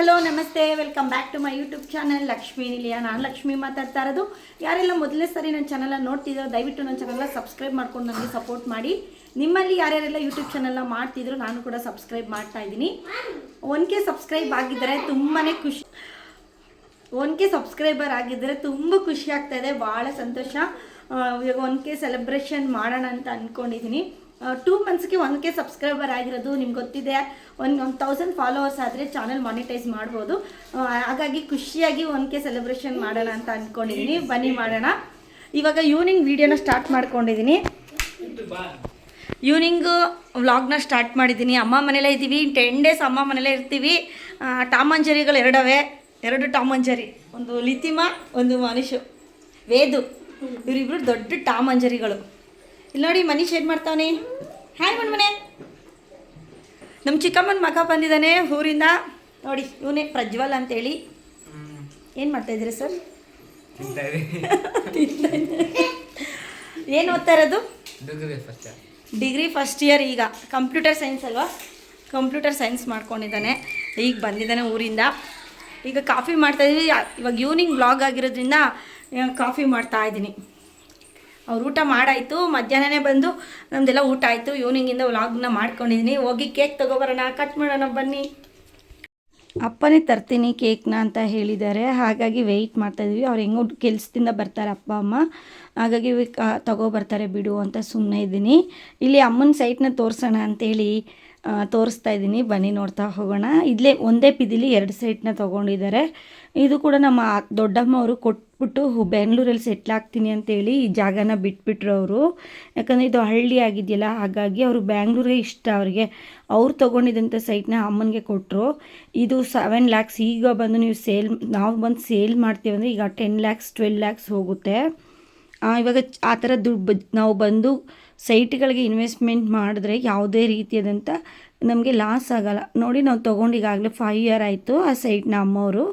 Hello ನಮಸ್ತೆ, welcome back to my YouTube channel Lakshmi Nilaya. ನಾನು ಲಕ್ಷ್ಮಿ ಮಾತಾಡ್ತಾ ಇರೋದು. ಯಾರೆಲ್ಲ ಮೊದಲನೇ ಸರಿ ನನ್ನ ಚಾನಲ್ನ ನೋಡ್ತಿದ್ರು ದಯವಿಟ್ಟು ನನ್ನ ಚಾನಲ್ನ ಸಬ್ಸ್ಕ್ರೈಬ್ ಮಾಡ್ಕೊಂಡು ನನಗೆ ಸಪೋರ್ಟ್ ಮಾಡಿ. ನಿಮ್ಮಲ್ಲಿ ಯಾರ್ಯಾರೆಲ್ಲ ಯೂಟ್ಯೂಬ್ ಚಾನಲ್ನ ಮಾಡ್ತಿದ್ರು ನಾನು ಕೂಡ ಸಬ್ಸ್ಕ್ರೈಬ್ ಮಾಡ್ತಾ ಇದ್ದೀನಿ. 1K ಸಬ್ಸ್ಕ್ರೈಬ್ ಆಗಿದ್ದರೆ ತುಂಬಾ ಖುಷಿ. 1K ಸಬ್ಸ್ಕ್ರೈಬರ್ ಆಗಿದ್ದರೆ ತುಂಬ ಖುಷಿ ಆಗ್ತಾ ಇದೆ, ಭಾಳ ಸಂತೋಷ. ಇವಾಗ 1K ಸೆಲೆಬ್ರೇಷನ್ ಮಾಡೋಣ ಅಂತ ಅಂದ್ಕೊಂಡಿದ್ದೀನಿ. 2 ಮಂತ್ಸ್ಗೆ 1K ಸಬ್ಸ್ಕ್ರೈಬರ್ ಆಗಿರೋದು ನಿಮ್ಗೆ ಗೊತ್ತಿದೆ. 1000 ಫಾಲೋವರ್ಸ್ ಆದರೆ ಚಾನಲ್ ಮಾನಿಟೈಸ್ ಮಾಡ್ಬೋದು. ಹಾಗಾಗಿ ಖುಷಿಯಾಗಿ 1K ಸೆಲೆಬ್ರೇಷನ್ ಮಾಡೋಣ ಅಂತ ಅಂದ್ಕೊಂಡಿದ್ದೀನಿ. ಬನ್ನಿ ಮಾಡೋಣ. ಇವಾಗ ಈವ್ನಿಂಗ್ ವೀಡಿಯೋನ ಸ್ಟಾರ್ಟ್ ಮಾಡ್ಕೊಂಡಿದ್ದೀನಿ. ಈವ್ನಿಂಗು ವ್ಲಾಗ್ನ ಸ್ಟಾರ್ಟ್ ಮಾಡಿದ್ದೀನಿ. ಅಮ್ಮ ಮನೇಲೇ ಇದ್ದೀವಿ. 10 ಡೇಸ್ ಅಮ್ಮ ಮನೇಲೇ ಇರ್ತೀವಿ. ಟಾಮಂಜರಿಗಳು ಎರಡು ಟಾಮಂಜರಿ, ಒಂದು ಲಿತಿಮಾ, ಒಂದು ಮನುಷ್ಯ ವೇದು. ಇವರಿಬ್ರು ದೊಡ್ಡ ಟಾಮಂಜರಿಗಳು. ಇಲ್ಲಿ ನೋಡಿ ಮನೀಶ್ ಏನು ಮಾಡ್ತಾವನಿ. ಹಾಯ್ ಮನೆ. ನಮ್ಮ ಚಿಕ್ಕಮ್ಮನ ಮಗ ಬಂದಿದ್ದಾನೆ ಊರಿಂದ. ನೋಡಿ ಇವನೇ ಪ್ರಜ್ವಲ್ ಅಂತೇಳಿ. ಏನು ಮಾಡ್ತಾಯಿದ್ದೀರಿ ಸರ್? ಏನು ಓದ್ತಾ ಇರೋದು? Degree first year. ಈಗ ಕಂಪ್ಯೂಟರ್ ಸೈನ್ಸ್ ಅಲ್ವಾ? ಕಂಪ್ಯೂಟರ್ ಸೈನ್ಸ್ ಮಾಡ್ಕೊಂಡಿದ್ದಾನೆ. ಈಗ ಬಂದಿದ್ದಾನೆ ಊರಿಂದ. ಈಗ ಕಾಫಿ ಮಾಡ್ತಾಯಿದ್ದೀವಿ. ಇವಾಗ ಈವ್ನಿಂಗ್ ವ್ಲಾಗ್ ಆಗಿರೋದ್ರಿಂದ ಕಾಫಿ ಮಾಡ್ತಾಯಿದ್ದೀನಿ. ಅವ್ರು ಊಟ ಮಾಡಾಯಿತು. ಮಧ್ಯಾಹ್ನನೇ ಬಂದು ನಮ್ಮದೆಲ್ಲ ಊಟ ಆಯಿತು. ಈವ್ನಿಂಗಿಂದ ವ್ಲಾಗ್ನ ಮಾಡ್ಕೊಂಡಿದ್ದೀನಿ. ಹೋಗಿ ಕೇಕ್ ತೊಗೊಬರೋಣ, ಕಟ್ ಮಾಡೋಣ ಬನ್ನಿ. ಅಪ್ಪನೇ ತರ್ತೀನಿ ಕೇಕ್ನ ಅಂತ ಹೇಳಿದ್ದಾರೆ. ಹಾಗಾಗಿ ವೆಯ್ಟ್ ಮಾಡ್ತಾಯಿದ್ವಿ. ಅವ್ರು ಹೆಂಗೋ ಕೆಲಸದಿಂದ ಬರ್ತಾರೆ ಅಪ್ಪ ಅಮ್ಮ. ಹಾಗಾಗಿ ತೊಗೊಬರ್ತಾರೆ ಬಿಡು ಅಂತ ಸುಮ್ಮನೆ ಇದ್ದೀನಿ. ಇಲ್ಲಿ ಅಮ್ಮನ ಸೈಟ್ನ ತೋರಿಸೋಣ ಅಂತೇಳಿ ತೋರಿಸ್ತಾ ಇದ್ದೀನಿ. ಬನ್ನಿ ನೋಡ್ತಾ ಹೋಗೋಣ. ಇಲ್ಲೇ ಒಂದೇ ಪಿದಿಲಿ 2 ಸೈಟ್ನ ತೊಗೊಂಡಿದ್ದಾರೆ. ಇದು ಕೂಡ ನಮ್ಮ ದೊಡ್ಡಮ್ಮ ಅವರು ಕೊಟ್ಬಿಟ್ಟು ಬೆಂಗಳೂರಲ್ಲಿ ಸೆಟ್ಲ್ ಆಗ್ತೀನಿ ಅಂತೇಳಿ ಈ ಜಾಗನ ಬಿಟ್ಬಿಟ್ರು ಅವರು. ಯಾಕಂದರೆ ಇದು ಹಳ್ಳಿ ಆಗಿದೆಯಲ್ಲ, ಹಾಗಾಗಿ ಅವರು ಬ್ಯಾಂಗ್ಳೂರೇ ಇಷ್ಟ ಅವ್ರಿಗೆ. ಅವ್ರು ತೊಗೊಂಡಿದ್ದಂಥ ಸೈಟ್ನ ಅಮ್ಮನಿಗೆ ಕೊಟ್ಟರು. ಇದು 7 lakhs. ಈಗ ಬಂದು ನಾವು ಬಂದು ಸೇಲ್ ಮಾಡ್ತೀವಿ ಅಂದರೆ ಈಗ 10 lakhs 12 lakhs ಹೋಗುತ್ತೆ. ಇವಾಗ ಆ ಥರ ದುಡ್ಡು ನಾವು ಬಂದು ಸೈಟ್ಗಳಿಗೆ ಇನ್ವೆಸ್ಟ್ಮೆಂಟ್ ಮಾಡಿದ್ರೆ ಯಾವುದೇ ರೀತಿಯಾದಂಥ ನಮಗೆ ಲಾಸ್ ಆಗೋಲ್ಲ. ನೋಡಿ ನಾವು ತೊಗೊಂಡು ಈಗಾಗಲೇ 5 year ಆಯಿತು ಆ ಸೈಟ್ನ ಅಮ್ಮವರು.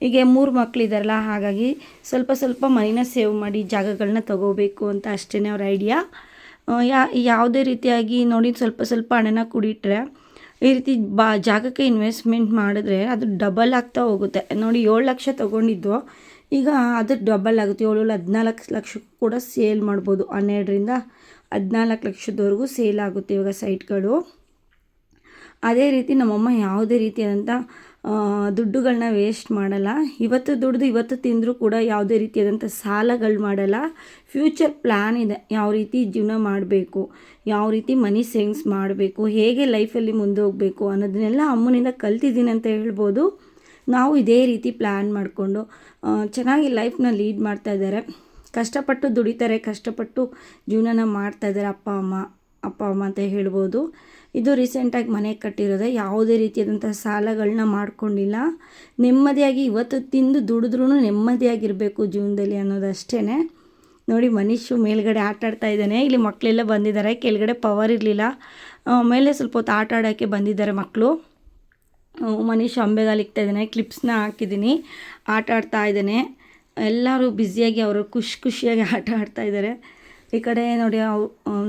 ಈಗ 3 ಮಕ್ಕಳಿದ್ದಾರಲ್ಲ, ಹಾಗಾಗಿ ಸ್ವಲ್ಪ ಮನಿನ ಸೇವ್ ಮಾಡಿ ಜಾಗಗಳನ್ನ ತೊಗೋಬೇಕು ಅಂತ ಅಷ್ಟೇ ಅವ್ರ ಐಡಿಯಾ. ಯಾವುದೇ ರೀತಿಯಾಗಿ ನೋಡಿ ಸ್ವಲ್ಪ ಹಣನ ಕೂಡಿಟ್ರೆ ಈ ರೀತಿ ಜಾಗಕ್ಕೆ ಇನ್ವೆಸ್ಟ್ಮೆಂಟ್ ಮಾಡಿದ್ರೆ ಅದು ಡಬಲ್ ಆಗ್ತಾ ಹೋಗುತ್ತೆ. ನೋಡಿ 7 ಲಕ್ಷ ತೊಗೊಂಡಿದ್ದು, ಈಗ ಅದು ಡಬಲ್ ಆಗುತ್ತೆ. 14 ಲಕ್ಷ ಕೂಡ ಸೇಲ್ ಮಾಡ್ಬೋದು. 12ರಿಂದ 14 ಲಕ್ಷದವರೆಗೂ ಸೇಲ್ ಆಗುತ್ತೆ ಇವಾಗ ಸೈಟ್ಗಳು. ಅದೇ ರೀತಿ ನಮ್ಮಮ್ಮ ಯಾವುದೇ ರೀತಿಯಾದಂಥ ದುಡ್ಡುಗಳನ್ನ ವೇಸ್ಟ್ ಮಾಡಲ್ಲ. ಇವತ್ತು ದುಡ್ದು ಇವತ್ತು ತಿಂದರೂ ಕೂಡ ಯಾವುದೇ ರೀತಿಯಾದಂಥ ಸಾಲಗಳು ಮಾಡಲ್ಲ. ಫ್ಯೂಚರ್ ಪ್ಲ್ಯಾನ್ ಇದೆ, ಯಾವ ರೀತಿ ಜೀವನ ಮಾಡಬೇಕು, ಯಾವ ರೀತಿ ಮನಿ ಸೇವಿಂಗ್ಸ್ ಮಾಡಬೇಕು, ಹೇಗೆ ಲೈಫಲ್ಲಿ ಮುಂದೆ ಹೋಗಬೇಕು ಅನ್ನೋದನ್ನೆಲ್ಲ ಅಮ್ಮನಿಂದ ಕಲ್ತಿದ್ದೀನಿ ಅಂತ ಹೇಳ್ಬೋದು. ನಾವು ಇದೇ ರೀತಿ ಪ್ಲ್ಯಾನ್ ಮಾಡಿಕೊಂಡು ಚೆನ್ನಾಗಿ ಲೈಫ್ನ ಲೀಡ್ ಮಾಡ್ತಾಯಿದ್ದಾರೆ. ಕಷ್ಟಪಟ್ಟು ದುಡಿತಾರೆ, ಕಷ್ಟಪಟ್ಟು ಜೀವನನ ಮಾಡ್ತಾಯಿದ್ದಾರೆ ಅಪ್ಪ ಅಮ್ಮ ಅಂತ ಹೇಳ್ಬೋದು. ಇದು ರೀಸೆಂಟಾಗಿ ಮನೆ ಕಟ್ಟಿರೋದೆ. ಯಾವುದೇ ರೀತಿಯಾದಂಥ ಸಾಲಗಳನ್ನ ಮಾಡ್ಕೊಂಡಿಲ್ಲ. ನೆಮ್ಮದಿಯಾಗಿ ಇವತ್ತು ತಿಂದು ದುಡಿದ್ರೂ ನೆಮ್ಮದಿಯಾಗಿರಬೇಕು ಜೀವನದಲ್ಲಿ ಅನ್ನೋದಷ್ಟೇ. ನೋಡಿ ಮನೀಶು ಮೇಲ್ಗಡೆ ಆಟಾಡ್ತಾ ಇದ್ದಾನೆ. ಇಲ್ಲಿ ಮಕ್ಕಳೆಲ್ಲ ಬಂದಿದ್ದಾರೆ. ಕೆಳಗಡೆ ಪವರ್ ಇರಲಿಲ್ಲ, ಮೇಲೆ ಸ್ವಲ್ಪ ಹೊತ್ತು ಆಟ ಆಡೋಕ್ಕೆ ಬಂದಿದ್ದಾರೆ ಮಕ್ಕಳು. ಮನೀಶ್ ಅಂಬೆಗಾಲಿಕ್ತಾ ಇದ್ದಾನೆ. ಕ್ಲಿಪ್ಸ್ನ ಹಾಕಿದ್ದೀನಿ, ಆಟ ಆಡ್ತಾ ಇದ್ದಾನೆ. ಎಲ್ಲರೂ ಬ್ಯುಸಿಯಾಗಿ ಅವರು ಖುಷಿಯಾಗಿ ಆಟ ಆಡ್ತಾ ಇದ್ದಾರೆ. ಈ ಕಡೆ ನೋಡಿ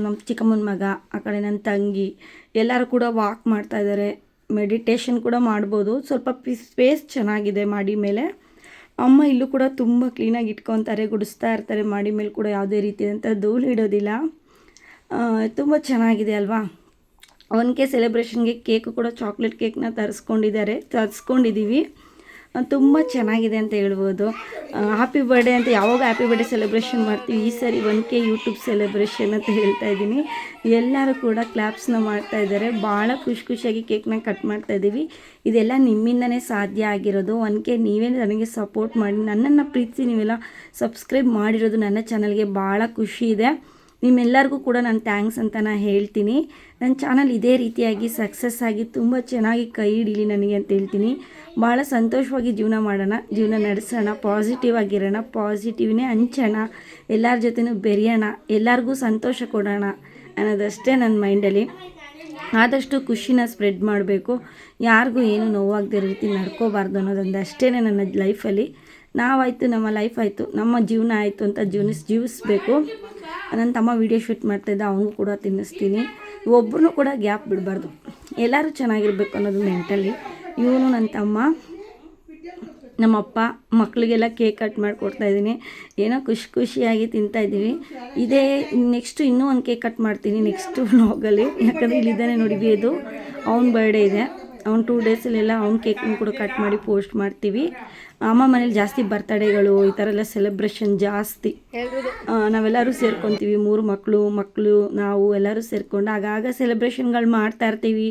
ನಮ್ಮ ಚಿಕ್ಕಮ್ಮನ ಮಗ, ಆ ಕಡೆ ನನ್ನ ತಂಗಿ ಎಲ್ಲರೂ ಕೂಡ ವಾಕ್ ಮಾಡ್ತಾ ಇದ್ದಾರೆ. ಮೆಡಿಟೇಷನ್ ಕೂಡ ಮಾಡ್ಬೋದು. ಸ್ವಲ್ಪ ಸ್ಪೇಸ್ ಚೆನ್ನಾಗಿದೆ ಮಾಡಿ ಮೇಲೆ. ಅಮ್ಮ ಇಲ್ಲೂ ಕೂಡ ತುಂಬ ಕ್ಲೀನಾಗಿ ಇಟ್ಕೊತಾರೆ, ಗುಡಿಸ್ತಾ ಇರ್ತಾರೆ. ಮಾಡಿ ಮೇಲೆ ಕೂಡ ಯಾವುದೇ ರೀತಿಯಾದಂಥ ಧೂಳು ಇಡೋದಿಲ್ಲ. ತುಂಬ ಚೆನ್ನಾಗಿದೆ ಅಲ್ವಾ? 1K ಸೆಲೆಬ್ರೇಷನ್ಗೆ ಕೇಕು ಕೂಡ ಚಾಕ್ಲೇಟ್ ಕೇಕ್ನ ತರಿಸ್ಕೊಂಡಿದ್ದೀವಿ. ತುಂಬ ಚೆನ್ನಾಗಿದೆ ಅಂತ ಹೇಳ್ಬೋದು. ಹ್ಯಾಪಿ ಬರ್ಡೇ ಅಂತ ಯಾವಾಗ ಹ್ಯಾಪಿ ಬರ್ಡೇ ಸೆಲೆಬ್ರೇಷನ್ ಮಾಡ್ತೀವಿ, ಈ ಸರಿ 1K ಯೂಟ್ಯೂಬ್ ಸೆಲೆಬ್ರೇಷನ್ ಅಂತ ಹೇಳ್ತಾ ಇದ್ದೀನಿ. ಎಲ್ಲರೂ ಕೂಡ ಕ್ಲಾಪ್ಸ್ನ ಮಾಡ್ತಾ ಇದ್ದಾರೆ. ಭಾಳ ಖುಷಿಯಾಗಿ ಕೇಕ್ನ ಕಟ್ ಮಾಡ್ತಾಯಿದ್ದೀವಿ. ಇದೆಲ್ಲ ನಿಮ್ಮಿಂದನೇ ಸಾಧ್ಯ ಆಗಿರೋದು. 1K ನೀವೇ ನನಗೆ ಸಪೋರ್ಟ್ ಮಾಡಿ, ನನ್ನನ್ನು ಪ್ರೀತಿಸಿ ನೀವೆಲ್ಲ ಸಬ್ಸ್ಕ್ರೈಬ್ ಮಾಡಿರೋದು ನನ್ನ ಚಾನಲ್ಗೆ ಭಾಳ ಖುಷಿ ಇದೆ. ನಿಮ್ಮೆಲ್ಲರಿಗೂ ಕೂಡ ನಾನು ಥ್ಯಾಂಕ್ಸ್ ಅಂತ ನಾನು ಹೇಳ್ತೀನಿ. ನನ್ನ ಚಾನಲ್ ಇದೇ ರೀತಿಯಾಗಿ ಸಕ್ಸಸ್ ಆಗಿ ತುಂಬ ಚೆನ್ನಾಗಿ ಕೈ ಹಿಡೀಲಿ ನನಗೆ ಅಂತ ಹೇಳ್ತೀನಿ. ಭಾಳ ಸಂತೋಷವಾಗಿ ಜೀವನ ಮಾಡೋಣ, ಜೀವನ ನಡೆಸೋಣ, ಪಾಸಿಟಿವ್ ಆಗಿರೋಣ, ಪಾಸಿಟಿವ್ನೇ ಹಂಚೋಣ, ಎಲ್ಲರ ಜೊತೆನೂ ಬೆರೆಯೋಣ, ಎಲ್ಲರಿಗೂ ಸಂತೋಷ ಕೊಡೋಣ ಅನ್ನೋದಷ್ಟೇ ನನ್ನ ಮೈಂಡಲ್ಲಿ. ಆದಷ್ಟು ಖುಷಿನ ಸ್ಪ್ರೆಡ್ ಮಾಡಬೇಕು, ಯಾರಿಗೂ ಏನು ನೋವಾಗದೇ ರೀತಿ ನಡ್ಕೋಬಾರ್ದು ಅನ್ನೋದೊಂದು ಅಷ್ಟೇ ನನ್ನ ಲೈಫಲ್ಲಿ. ನಾವಾಯಿತು, ನಮ್ಮ ಲೈಫ್ ಆಯಿತು, ನಮ್ಮ ಜೀವನ ಆಯಿತು ಅಂತ ಜೀವಿಸಬೇಕು. ನನ್ನ ತಮ್ಮ ವೀಡಿಯೋ ಶೂಟ್ ಮಾಡ್ತಾಯಿದ್ದ, ಅವನಿಗೂ ಕೂಡ ತಿನ್ನಿಸ್ತೀನಿ. ಒಬ್ಬರೂ ಕೂಡ ಗ್ಯಾಪ್ ಬಿಡಬಾರ್ದು, ಎಲ್ಲರೂ ಚೆನ್ನಾಗಿರ್ಬೇಕು ಅನ್ನೋದು ಮೆಂಟಲಿ. ಇವನು ನನ್ನ ತಮ್ಮ ನಮ್ಮಪ್ಪ ಮಕ್ಕಳಿಗೆಲ್ಲ ಕೇಕ್ ಕಟ್ ಮಾಡಿಕೊಡ್ತಾಯಿದ್ದೀನಿ. ಏನೋ ಖುಷಿಯಾಗಿ ತಿಂತಾಯಿದ್ದೀವಿ. ಇದೇ ನೆಕ್ಸ್ಟು ಇನ್ನೂ ಒಂದು ಕೇಕ್ ಕಟ್ ಮಾಡ್ತೀನಿ ನೆಕ್ಸ್ಟು ವ್ಲಾಗಲ್ಲಿ. ಯಾಕಂದರೆ ಇಲ್ಲಿದ್ದಾನೆ ನೋಡಿ ವೇದು, ಅವ್ನ ಬರ್ಡೇ ಇದೆ. ಅವ್ನು 2 ಡೇಸಲ್ಲೆಲ್ಲ ಅವ್ನ ಕೇಕ್ನ ಕೂಡ ಕಟ್ ಮಾಡಿ ಪೋಸ್ಟ್ ಮಾಡ್ತೀವಿ. ಅಮ್ಮ ಮನೇಲಿ ಜಾಸ್ತಿ ಬರ್ತಡೇಗಳು ಈ ಥರ ಎಲ್ಲ ಸೆಲೆಬ್ರೇಷನ್ ಜಾಸ್ತಿ. ನಾವೆಲ್ಲರೂ ಸೇರ್ಕೊತೀವಿ, 3 ಮಕ್ಕಳು ನಾವು ಎಲ್ಲರೂ ಸೇರ್ಕೊಂಡು ಆಗಾಗ ಸೆಲೆಬ್ರೇಷನ್ಗಳು ಮಾಡ್ತಾ ಇರ್ತೀವಿ.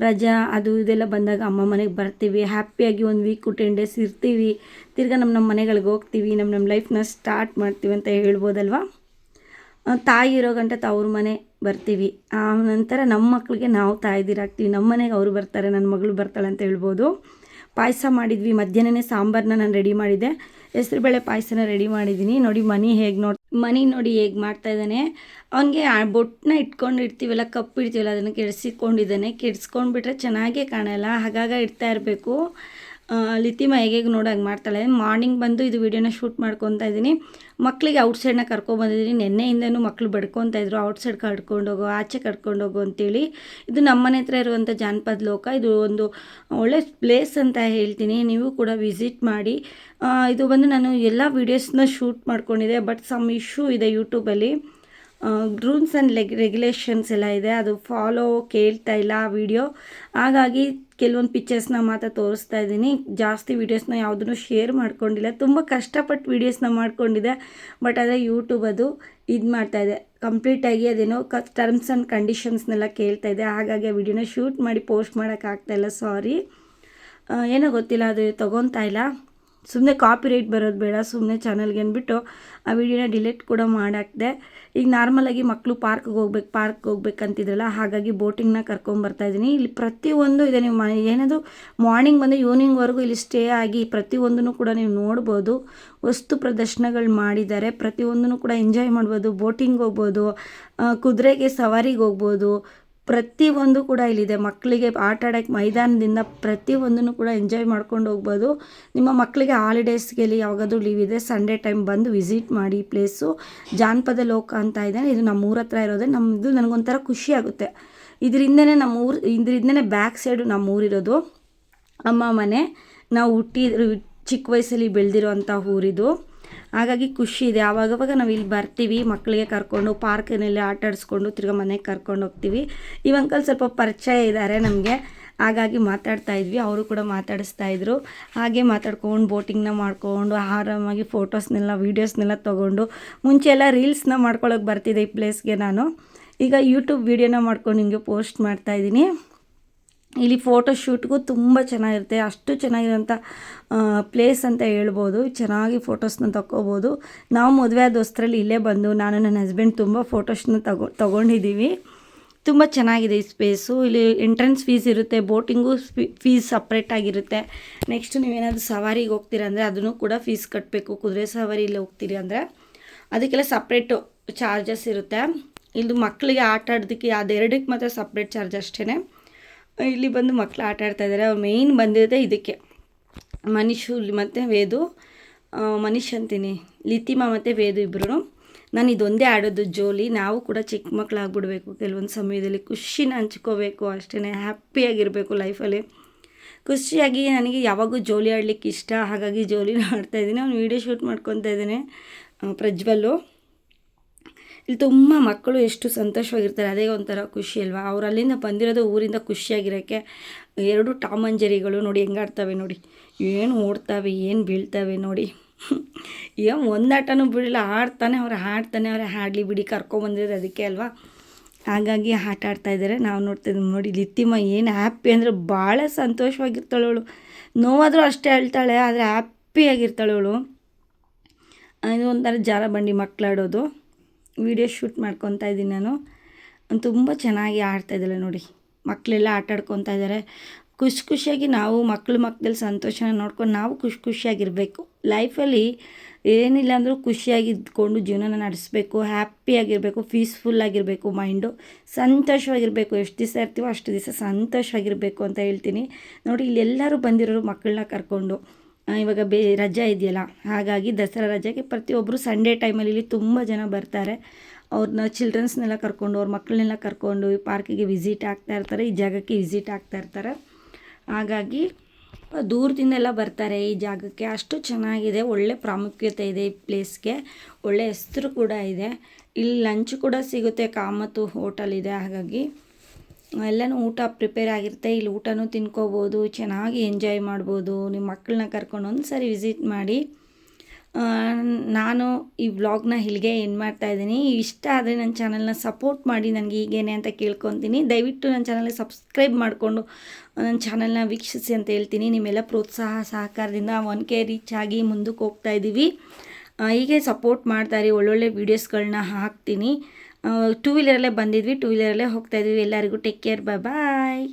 ರಜಾ ಅದು ಇದೆಲ್ಲ ಬಂದಾಗ ಅಮ್ಮ ಮನೆಗೆ ಬರ್ತೀವಿ. ಹ್ಯಾಪಿಯಾಗಿ 1 ವೀಕು 10 ಡೇಸ್ ಇರ್ತೀವಿ. ತಿರ್ಗಾ ನಮ್ಮ ಮನೆಗಳಿಗೆ ಹೋಗ್ತೀವಿ, ನಮ್ಮ ಲೈಫ್ನ ಸ್ಟಾರ್ಟ್ ಮಾಡ್ತೀವಿ ಅಂತ ಹೇಳ್ಬೋದಲ್ವ. ತಾಯಿ ಇರೋ ಗಂಟ ತವ್ರ ಮನೆ ಬರ್ತೀವಿ. ಆ ನಂತರ ನಮ್ಮ ಮಕ್ಕಳಿಗೆ ನಾವು ತಾಯ್ದಿರಾಗ್ತೀವಿ. ನಮ್ಮ ಮನೆಗೆ ಅವರು ಬರ್ತಾರೆ, ನನ್ನ ಮಗಳು ಬರ್ತಾಳೆ ಅಂತ ಹೇಳ್ಬೋದು. ಪಾಯಸ ಮಾಡಿದ್ವಿ, ಮಧ್ಯಾಹ್ನನೇ ಸಾಂಬಾರನ್ನ ನಾನು ರೆಡಿ ಮಾಡಿದ್ದೆ. ಹೆಸರುಬೇಳೆ ಪಾಯಸನ ರೆಡಿ ಮಾಡಿದ್ದೀನಿ. ನೋಡಿ ಮನಿ ನೋಡಿ ಹೇಗೆ ಮಾಡ್ತಾಯಿದ್ದಾನೆ. ಅವನಿಗೆ ಬೊಟ್ಟನ್ನ ಇಟ್ಕೊಂಡು ಇಡ್ತೀವಲ್ಲ, ಕಪ್ಪು ಇಡ್ತೀವಲ್ಲ, ಅದನ್ನು ಕೆಡಿಸಿಕೊಂಡಿದ್ದಾನೆ. ಕೆಡಿಸ್ಕೊಂಡ್ಬಿಟ್ರೆ ಚೆನ್ನಾಗೇ ಕಾಣಲ್ಲ, ಹಾಗಾಗಿ ಇಡ್ತಾ ಇರಬೇಕು. ಲಿತಿಮ ಹೇಗೆ ನೋಡೋಂಗೆ ಮಾಡ್ತಾಳೆ. ಮಾರ್ನಿಂಗ್ ಬಂದು ಇದು ವೀಡಿಯೋನ ಶೂಟ್ ಮಾಡ್ಕೊತಾ ಇದ್ದೀನಿ. ಮಕ್ಕಳಿಗೆ ಔಟ್ಸೈಡ್ನ ಕರ್ಕೊಬಂದಿದ್ದೀನಿ. ನೆನ್ನೆಯಿಂದನೂ ಮಕ್ಕಳು ಬಡ್ಕೊತಾ ಇದ್ರು, ಔಟ್ಸೈಡ್ ಕರ್ಕೊಂಡೋಗೋ, ಆಚೆ ಕರ್ಕೊಂಡೋಗೋ ಅಂತೇಳಿ. ಇದು ನಮ್ಮ ಮನೆ ಹತ್ರ ಇರುವಂಥ ಜಾನಪದ ಲೋಕ. ಇದು ಒಂದು ಒಳ್ಳೆ ಪ್ಲೇಸ್ ಅಂತ ಹೇಳ್ತೀನಿ, ನೀವು ಕೂಡ ವಿಸಿಟ್ ಮಾಡಿ. ಇದು ಬಂದು ನಾನು ಎಲ್ಲ ವೀಡಿಯೋಸ್ನ ಶೂಟ್ ಮಾಡ್ಕೊಂಡಿದ್ದೆ, ಬಟ್ ಸಮ್ ಇಶ್ಯೂ ಇದೆ ಯೂಟ್ಯೂಬಲ್ಲಿ. ರೂಲ್ಸ್ ಆ್ಯಂಡ್ ರೆಗ್ಯುಲೇಷನ್ಸ್ ಎಲ್ಲ ಇದೆ, ಅದು ಫಾಲೋ ಕೇಳ್ತಾ ಇಲ್ಲ ವಿಡಿಯೋ. ಹಾಗಾಗಿ ಕೆಲವೊಂದು ಪಿಕ್ಚರ್ಸ್ನ ಮಾತ್ರ ತೋರಿಸ್ತಾ ಇದ್ದೀನಿ. ಜಾಸ್ತಿ ವೀಡಿಯೋಸ್ನ ಯಾವುದನ್ನು ಶೇರ್ ಮಾಡ್ಕೊಂಡಿಲ್ಲ. ತುಂಬ ಕಷ್ಟಪಟ್ಟು ವೀಡಿಯೋಸ್ನ ಮಾಡ್ಕೊಂಡಿದ್ದೆ, ಬಟ್ ಅದೇ ಯೂಟ್ಯೂಬ್ ಅದು ಇದು ಮಾಡ್ತಾಯಿದೆ. ಕಂಪ್ಲೀಟಾಗಿ ಅದೇನೋ ಟರ್ಮ್ಸ್ ಆ್ಯಂಡ್ ಕಂಡೀಷನ್ಸ್ನೆಲ್ಲ ಕೇಳ್ತಾ ಇದೆ. ಹಾಗಾಗಿ ಆ ವಿಡಿಯೋನ ಶೂಟ್ ಮಾಡಿ ಪೋಸ್ಟ್ ಮಾಡೋಕ್ಕಾಗ್ತಾಯಿಲ್ಲ, ಸಾರಿ. ಏನೋ ಗೊತ್ತಿಲ್ಲ, ಅದು ತೊಗೊತಾ ಇಲ್ಲ. ಸುಮ್ಮನೆ ಕಾಪಿರೈಟ್ ಬರೋದು ಬೇಡ, ಸುಮ್ಮನೆ ಚಾನಲ್ಗೆ ಅಂದ್ಬಿಟ್ಟು ಆ ವಿಡಿಯೋನ ಡಿಲೀಟ್ ಕೂಡ ಮಾಡಾಕ್ದೆ. ಈಗ ನಾರ್ಮಲಾಗಿ ಮಕ್ಕಳು ಪಾರ್ಕ್ಗೆ ಹೋಗ್ಬೇಕಂತಿದ್ರಲ್ಲ, ಹಾಗಾಗಿ ಬೋಟಿಂಗ್ನ ಕರ್ಕೊಂಬರ್ತಾಯಿದ್ದೀನಿ. ಇಲ್ಲಿ ಪ್ರತಿಯೊಂದು ಇದೆ, ನೀವು ಏನದು ಮಾರ್ನಿಂಗ್ ಬಂದು ಈವ್ನಿಂಗ್ವರೆಗೂ ಇಲ್ಲಿ ಸ್ಟೇ ಆಗಿ ಪ್ರತಿಯೊಂದನ್ನು ಕೂಡ ನೀವು ನೋಡ್ಬೋದು. ವಸ್ತು ಪ್ರದರ್ಶನಗಳು ಮಾಡಿದ್ದಾರೆ, ಪ್ರತಿಯೊಂದನ್ನು ಕೂಡ ಎಂಜಾಯ್ ಮಾಡ್ಬೋದು. ಬೋಟಿಂಗ್ ಹೋಗ್ಬೋದು, ಕುದುರೆಗೆ ಸವಾರಿಗೆ ಹೋಗ್ಬೋದು, ಪ್ರತಿಯೊಂದು ಕೂಡ ಇಲ್ಲಿದೆ. ಮಕ್ಕಳಿಗೆ ಆಟ ಆಡೋಕ್ಕೆ ಮೈದಾನದಿಂದ ಪ್ರತಿಯೊಂದನ್ನು ಕೂಡ ಎಂಜಾಯ್ ಮಾಡ್ಕೊಂಡು ಹೋಗ್ಬೋದು. ನಿಮ್ಮ ಮಕ್ಕಳಿಗೆ ಹಾಲಿಡೇಸ್ಗೆ ಯಾವಾಗಾದ್ರೂ ಲೀವ್ ಇದೆ, ಸಂಡೇ ಟೈಮ್ ಬಂದು ವಿಸಿಟ್ ಮಾಡಿ. ಪ್ಲೇಸು ಜಾನಪದ ಲೋಕ ಅಂತ ಇದೆ. ಇದು ನಮ್ಮ ಊರ ಹತ್ರ ಇರೋದೇ. ನಮ್ಮದು ನನಗೊಂಥರ ಖುಷಿ ಆಗುತ್ತೆ. ಇದರಿಂದನೇ ಬ್ಯಾಕ್ ಸೈಡು ನಮ್ಮ ಊರಿರೋದು, ಅಮ್ಮ ಮನೆ. ನಾವು ಚಿಕ್ಕ ವಯಸ್ಸಲ್ಲಿ ಬೆಳೆದಿರೋ ಅಂಥ ಊರಿದು. ಹಾಗಾಗಿ ಖುಷಿ ಇದೆ. ಆವಾಗವಾಗ ನಾವು ಇಲ್ಲಿ ಬರ್ತೀವಿ, ಮಕ್ಕಳಿಗೆ ಕರ್ಕೊಂಡು ಪಾರ್ಕಿನಲ್ಲಿ ಆಟ ಆಡಿಸ್ಕೊಂಡು ತಿರ್ಗಾ ಮನೆಗೆ ಕರ್ಕೊಂಡು ಹೋಗ್ತೀವಿ. ಈ ಅಂಕಲ್ ಸ್ವಲ್ಪ ಪರಿಚಯ ಇದ್ದಾರೆ ನಮಗೆ, ಹಾಗಾಗಿ ಮಾತಾಡ್ತಾ ಇದ್ವಿ. ಅವರು ಕೂಡ ಮಾತಾಡಿಸ್ತಾಯಿದ್ರು. ಹಾಗೆ ಮಾತಾಡ್ಕೊಂಡು ಬೋಟಿಂಗ್ನ ಮಾಡ್ಕೊಂಡು ಆರಾಮಾಗಿ ಫೋಟೋಸ್ನೆಲ್ಲ ವೀಡಿಯೋಸ್ನೆಲ್ಲ ತೊಗೊಂಡು, ಮುಂಚೆ ಎಲ್ಲ ರೀಲ್ಸ್ನ ಮಾಡ್ಕೊಳ್ಳೋಕೆ ಬರ್ತಿದ್ದೆ ಈ ಪ್ಲೇಸ್ಗೆ. ನಾನು ಈಗ ಯೂಟ್ಯೂಬ್ ವೀಡಿಯೋನ ಮಾಡ್ಕೊಂಡು ನಿಮಗೆ ಪೋಸ್ಟ್ ಮಾಡ್ತಾಯಿದ್ದೀನಿ. ಇಲ್ಲಿ ಫೋಟೋ ಶೂಟ್ಗೂ ತುಂಬ ಚೆನ್ನಾಗಿರುತ್ತೆ, ಅಷ್ಟು ಚೆನ್ನಾಗಿರೋಂಥ ಪ್ಲೇಸ್ ಅಂತ ಹೇಳ್ಬೋದು. ಚೆನ್ನಾಗಿ ಫೋಟೋಸ್ನ ತಗೋಬೋದು. ನಾವು ಮದುವೆ ಆದ ಹೊಸ್ತ್ರಲ್ಲಿ ಇಲ್ಲೇ ಬಂದು ನಾನು ನನ್ನ ಹಸ್ಬೆಂಡ್ ತುಂಬ ಫೋಟೋಸ್ನ ತೊಗೊಂಡಿದ್ದೀವಿ. ತುಂಬ ಚೆನ್ನಾಗಿದೆ ಈ ಸ್ಪೇಸು. ಇಲ್ಲಿ ಎಂಟ್ರೆನ್ಸ್ ಫೀಸ್ ಇರುತ್ತೆ, ಬೋಟಿಂಗು ಫೀಸ್ ಸಪ್ರೇಟಾಗಿರುತ್ತೆ. ನೆಕ್ಸ್ಟ್ ನೀವೇನಾದರೂ ಸವಾರಿಗೆ ಹೋಗ್ತೀರ ಅಂದರೆ ಅದನ್ನು ಕೂಡ ಫೀಸ್ ಕಟ್ಟಬೇಕು. ಕುದುರೆ ಸವಾರಿಯಲ್ಲಿ ಹೋಗ್ತೀರಿ ಅಂದರೆ ಅದಕ್ಕೆಲ್ಲ ಸಪ್ರೇಟು ಚಾರ್ಜಸ್ ಇರುತ್ತೆ. ಇಲ್ಲಿ ಮಕ್ಕಳಿಗೆ ಆಟ ಆಡೋದಕ್ಕೆ ಅದೆರಡಕ್ಕೆ ಮಾತ್ರ ಸಪ್ರೇಟ್ ಚಾರ್ಜ್ ಅಷ್ಟೇ. ಇಲ್ಲಿ ಬಂದು ಮಕ್ಕಳು ಆಟ ಆಡ್ತಾಯಿದ್ದಾರೆ. ಅವ್ರು ಮೇಯ್ನ್ ಬಂದಿರೋದೇ ಇದಕ್ಕೆ. ಮನೀಶು ಮತ್ತು ವೇದು, ಮನೀಶ್ ಅಂತೀನಿ, ಲಿತಿಮಾ ಮತ್ತು ವೇದು ಇಬ್ಬರು. ನಾನು ಇದೊಂದೇ ಆಡೋದು ಜೋಲಿ. ನಾವು ಕೂಡ ಚಿಕ್ಕ ಮಕ್ಕಳಾಗ್ಬಿಡ್ಬೇಕು ಕೆಲವೊಂದು ಸಮಯದಲ್ಲಿ, ಖುಷಿನ ಹಂಚ್ಕೋಬೇಕು ಅಷ್ಟೇ. ಹ್ಯಾಪಿಯಾಗಿರಬೇಕು ಲೈಫಲ್ಲಿ. ಖುಷಿಯಾಗಿ ನನಗೆ ಯಾವಾಗೂ ಜೋಲಿ ಆಡಲಿಕ್ಕೆ ಇಷ್ಟ, ಹಾಗಾಗಿ ಜೋಲಿನ ಆಡ್ತಾಯಿದ್ದೀನಿ. ಅವ್ನು ವೀಡಿಯೋ ಶೂಟ್ ಮಾಡ್ಕೊತಾ ಇದ್ದಾನೆ ಪ್ರಜ್ವಲ್ಲು. ಇಲ್ಲಿ ತುಂಬ ಮಕ್ಕಳು ಎಷ್ಟು ಸಂತೋಷವಾಗಿರ್ತಾರೆ, ಅದೇ ಒಂಥರ ಖುಷಿ ಅಲ್ವಾ. ಅವ್ರು ಅಲ್ಲಿಂದ ಬಂದಿರೋದು ಊರಿಂದ ಖುಷಿಯಾಗಿರೋಕ್ಕೆ. 2 ಟಾಮ್ ಆ್ಯಂಡ್ ಜೆರಿಗಳು ನೋಡಿ ಹೆಂಗಾಡ್ತವೆ ನೋಡಿ, ಏನು ಓಡ್ತವೆ, ಏನು ಬೀಳ್ತವೆ ನೋಡಿ. ಏನು ಒಂದಾಟನೂ ಬಿಡಲ್ಲ, ಆಡ್ತಾನೆ ಅವ್ರು ಹಾಡಲಿ ಬಿಡಿ, ಕರ್ಕೊಂಬಂದಿರೋದು ಅದಕ್ಕೆ ಅಲ್ವಾ. ಹಾಗಾಗಿ ಆಟ ಆಡ್ತಾಯಿದ್ದಾರೆ. ನಾವು ನೋಡ್ತಿದ್ದೀವಿ ನೋಡಿ. ಲಿತಿಮ ಏನು ಹ್ಯಾಪಿ ಅಂದರೆ ಭಾಳ ಸಂತೋಷವಾಗಿರ್ತಾಳೆ ಅವಳು. ನೋವಾದರೂ ಅಷ್ಟೇ ಹೇಳ್ತಾಳೆ, ಆದರೆ ಹ್ಯಾಪಿಯಾಗಿರ್ತಾಳೆ ಅವಳು. ಇದು ಒಂಥರ ಜಾರ ಬಂಡಿ ಮಕ್ಕಳಾಡೋದು. ವೀಡಿಯೋ ಶೂಟ್ ಮಾಡ್ಕೊತಾ ಇದ್ದೀನಿ ನಾನು. ತುಂಬ ಚೆನ್ನಾಗಿ ಆಡ್ತಾಯಿದ್ದಾಳೆ ನೋಡಿ. ಮಕ್ಕಳೆಲ್ಲ ಆಟ ಆಡ್ಕೊತಾ ಇದ್ದಾರೆ. ಖುಷಿಯಾಗಿ ನಾವು ಮಕ್ಕಳಲ್ಲಿ ಸಂತೋಷನ ನೋಡ್ಕೊಂಡು ನಾವು ಖುಷಿಯಾಗಿರಬೇಕು. ಲೈಫಲ್ಲಿ ಏನಿಲ್ಲ ಅಂದರೂ ಖುಷಿಯಾಗಿ ಇದ್ಕೊಂಡು ಜೀವನನ ನಡೆಸಬೇಕು. ಹ್ಯಾಪಿಯಾಗಿರಬೇಕು, ಪೀಸ್ಫುಲ್ಲಾಗಿರಬೇಕು, ಮೈಂಡು ಸಂತೋಷವಾಗಿರಬೇಕು. ಎಷ್ಟು ದಿವಸ ಇರ್ತೀವೋ ಅಷ್ಟು ದಿವಸ ಸಂತೋಷವಾಗಿರಬೇಕು ಅಂತ ಹೇಳ್ತೀನಿ. ನೋಡಿ ಇಲ್ಲೆಲ್ಲರೂ ಬಂದಿರೋರು ಮಕ್ಕಳನ್ನ ಕರ್ಕೊಂಡು. ಇವಾಗ ರಜಾ ಇದೆಯಲ್ಲ, ಹಾಗಾಗಿ ದಸರಾ ರಜೆಗೆ ಪ್ರತಿಯೊಬ್ಬರು ಸಂಡೇ ಟೈಮಲ್ಲಿ ಇಲ್ಲಿ ತುಂಬ ಜನ ಬರ್ತಾರೆ. ಅವ್ರನ್ನ ಚಿಲ್ಡ್ರನ್ಸ್ನೆಲ್ಲ ಕರ್ಕೊಂಡು, ಅವ್ರ ಮಕ್ಕಳನ್ನೆಲ್ಲ ಕರ್ಕೊಂಡು ಈ ಪಾರ್ಕಿಗೆ ವಿಸಿಟ್ ಆಗ್ತಾ ಇರ್ತಾರೆ, ಈ ಜಾಗಕ್ಕೆ ವಿಸಿಟ್ ಆಗ್ತಾ ಇರ್ತಾರೆ. ಹಾಗಾಗಿ ದೂರದಿಂದೆಲ್ಲ ಬರ್ತಾರೆ ಈ ಜಾಗಕ್ಕೆ. ಅಷ್ಟು ಚೆನ್ನಾಗಿದೆ, ಒಳ್ಳೆ ಪ್ರಾಮುಖ್ಯತೆ ಇದೆ ಈ ಪ್ಲೇಸ್ಗೆ, ಒಳ್ಳೆ ಹೆಸರು ಕೂಡ ಇದೆ. ಇಲ್ಲಿ ಲಂಚ್ ಕೂಡ ಸಿಗುತ್ತೆ, ಕಾಮತ್ತು ಹೋಟೆಲ್ ಇದೆ. ಹಾಗಾಗಿ ಎಲ್ಲನೂ ಊಟ ಪ್ರಿಪೇರ್ ಆಗಿರುತ್ತೆ, ಇಲ್ಲಿ ಊಟನೂ ತಿನ್ಕೋಬೋದು, ಚೆನ್ನಾಗಿ ಎಂಜಾಯ್ ಮಾಡ್ಬೋದು. ನಿಮ್ಮ ಮಕ್ಕಳನ್ನ ಕರ್ಕೊಂಡು ಒಂದು ಸರಿ ವಿಸಿಟ್ ಮಾಡಿ. ನಾನು ಈ ವ್ಲಾಗ್ನ ಇಲ್ಲಿಗೆ ಎಂಡ್ ಮಾಡ್ತಾಯಿದ್ದೀನಿ. ಇಷ್ಟ ಆದರೆ ನನ್ನ ಚಾನಲ್ನ ಸಪೋರ್ಟ್ ಮಾಡಿ ನನಗೆ ಹೀಗೇನೆ ಅಂತ ಕೇಳ್ಕೊತೀನಿ. ದಯವಿಟ್ಟು ನನ್ನ ಚಾನಲ್ಗೆ ಸಬ್ಸ್ಕ್ರೈಬ್ ಮಾಡಿಕೊಂಡು ನನ್ನ ಚಾನಲ್ನ ವೀಕ್ಷಿಸಿ ಅಂತ ಹೇಳ್ತೀನಿ. ನಿಮ್ಮೆಲ್ಲ ಪ್ರೋತ್ಸಾಹ ಸಹಕಾರದಿಂದ 1K ರೀಚ್ ಆಗಿ ಮುಂದಕ್ಕೆ ಹೋಗ್ತಾಯಿದ್ದೀವಿ. ಹೀಗೆ ಸಪೋರ್ಟ್ ಮಾಡ್ತಾಯಿರಿ, ಒಳ್ಳೊಳ್ಳೆ ವೀಡಿಯೋಸ್ಗಳನ್ನ ಹಾಕ್ತೀನಿ. 2 ವೀಲರಲ್ಲೇ ಬಂದಿದ್ವಿ, 2 ವೀಲರಲ್ಲೇ ಹೋಗ್ತಾಯಿದ್ವಿ. ಎಲ್ಲರಿಗೂ ಟೇಕ್ ಕೇರ್, ಬಾಯ್.